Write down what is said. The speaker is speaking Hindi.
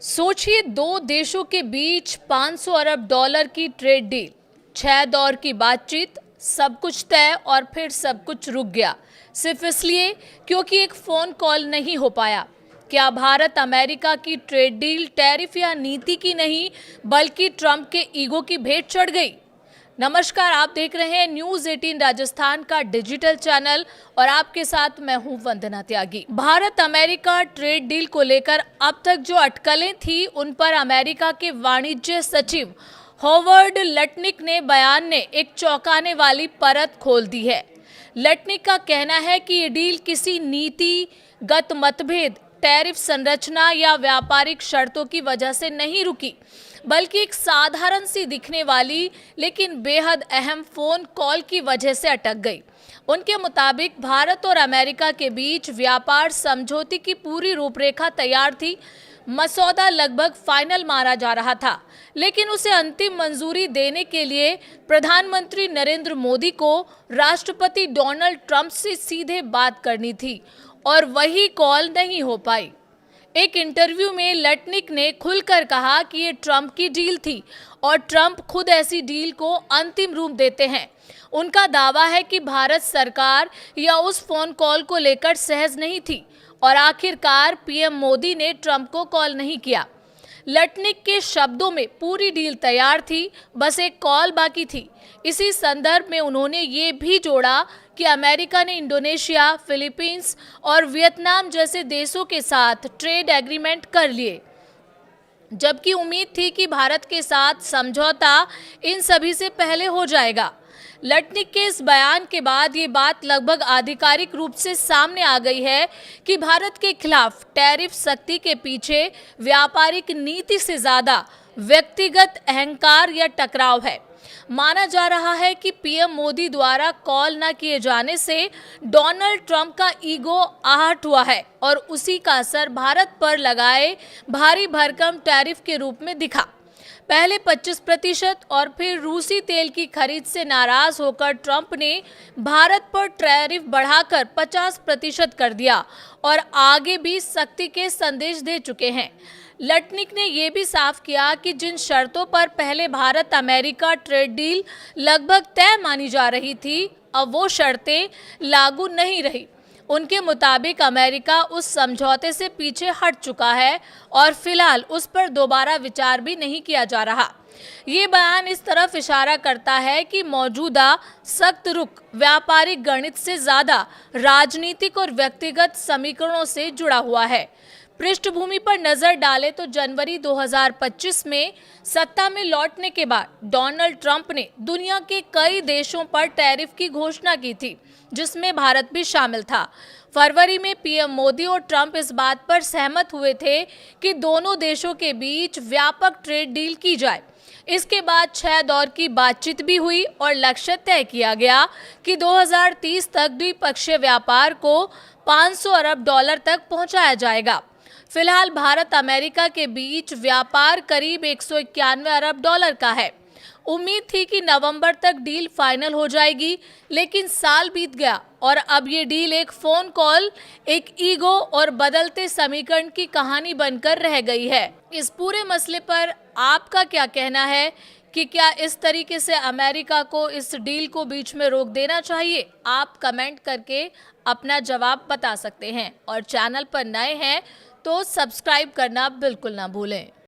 सोचिए, दो देशों के बीच 500 अरब डॉलर की ट्रेड डील, 6 दौर की बातचीत, सब कुछ तय और फिर सब कुछ रुक गया सिर्फ इसलिए क्योंकि एक फोन कॉल नहीं हो पाया। क्या भारत अमेरिका की ट्रेड डील टैरिफ या नीति की नहीं बल्कि ट्रंप के ईगो की भेंट चढ़ गई? नमस्कार, आप देख रहे हैं न्यूज 18 राजस्थान का डिजिटल चैनल और आपके साथ मैं हूं वंदना त्यागी। भारत अमेरिका ट्रेड डील को लेकर अब तक जो अटकलें थी उन पर अमेरिका के वाणिज्य सचिव हॉवर्ड लटनिक ने बयान ने एक चौंकाने वाली परत खोल दी है। लटनिक का कहना है कि ये डील किसी नीतिगत मतभेद, टैरिफ संरचना या व्यापारिक शर्तों की वजह से नहीं रुकी, बल्कि एक साधारण सी दिखने वाली लेकिन बेहद अहम फोन कॉल की वजह से अटक गई। उनके मुताबिक भारत और अमेरिका के बीच व्यापार समझौते की पूरी रूपरेखा तैयार थी। मसौदा लगभग फाइनल माना जा रहा था, लेकिन उसे अंतिम मंजूरी देने के लिए प्रधानमंत्री नरेंद्र मोदी को राष्ट्रपति डोनाल्ड ट्रंप से सीधे बात करनी थी और वही कॉल नहीं हो पाई। एक इंटरव्यू में लटनिक ने खुलकर कहा कि ये ट्रंप की डील थी और ट्रंप खुद ऐसी डील को अंतिम रूप देते हैं। उनका दावा है कि भारत सरकार या उस फोन कॉल को लेकर सहज नहीं थी और आखिरकार पीएम मोदी ने ट्रंप को कॉल नहीं किया। लटनिक के शब्दों में पूरी डील तैयार थी, बस एक कॉल बाकी थी। इसी संदर्भ में उन्होंने ये भी जोड़ा कि अमेरिका ने इंडोनेशिया, फिलीपींस और वियतनाम जैसे देशों के साथ ट्रेड एग्रीमेंट कर लिए, जबकि उम्मीद थी कि भारत के साथ समझौता इन सभी से पहले हो जाएगा। लटनिक के इस बयान के बाद ये बात लगभग आधिकारिक रूप से सामने आ गई है कि भारत के खिलाफ टैरिफ सख्ती के पीछे व्यापारिक नीति से ज्यादा व्यक्तिगत अहंकार या टकराव है। माना जा रहा है कि पीएम मोदी द्वारा कॉल न किए जाने से डोनाल्ड ट्रंप का ईगो आहट हुआ है और उसी का असर भारत पर लगाए भारी भरकम टैरिफ के रूप में दिखा। पहले 25% और फिर रूसी तेल की खरीद से नाराज होकर ट्रंप ने भारत पर टैरिफ बढ़ाकर 50% कर दिया और आगे भी सख्ती के संदेश दे चुके हैं। लटनिक ने यह भी साफ किया कि जिन शर्तों पर पहले भारत अमेरिका ट्रेड डील लगभग तय मानी जा रही थी, अब वो शर्तें लागू नहीं रही। उनके मुताबिक अमेरिका उस समझौते से पीछे हट चुका है और फिलहाल उस पर दोबारा विचार भी नहीं किया जा रहा। ये बयान इस तरफ इशारा करता है कि मौजूदा सख्त रुख व्यापारिक गणित से ज्यादा राजनीतिक और व्यक्तिगत समीकरणों से जुड़ा हुआ है। पृष्ठभूमि पर नजर डालें तो जनवरी 2025 में सत्ता में लौटने के बाद डोनाल्ड ट्रंप ने दुनिया के कई देशों पर टैरिफ की घोषणा की थी, जिसमें भारत भी शामिल था। फरवरी में पीएम मोदी और ट्रंप इस बात पर सहमत हुए थे कि दोनों देशों के बीच व्यापक ट्रेड डील की जाए। इसके बाद 6 दौर की बातचीत भी हुई और लक्ष्य तय किया गया कि 2030 तक द्विपक्षीय व्यापार को 500 अरब डॉलर तक पहुंचाया जाएगा। फिलहाल भारत अमेरिका के बीच व्यापार करीब 191 अरब डॉलर का है। उम्मीद थी कि नवंबर तक डील फाइनल हो जाएगी, लेकिन साल बीत गया और अब ये डील एक फोन कॉल, एक ईगो और बदलते समीकरण की कहानी बनकर रह गई है। इस पूरे मसले पर आपका क्या कहना है कि क्या इस तरीके से अमेरिका को इस डील को बीच में रोक देना चाहिए? आप कमेंट करके अपना जवाब बता सकते हैं और चैनल पर नए हैं तो सब्सक्राइब करना बिल्कुल ना भूलें।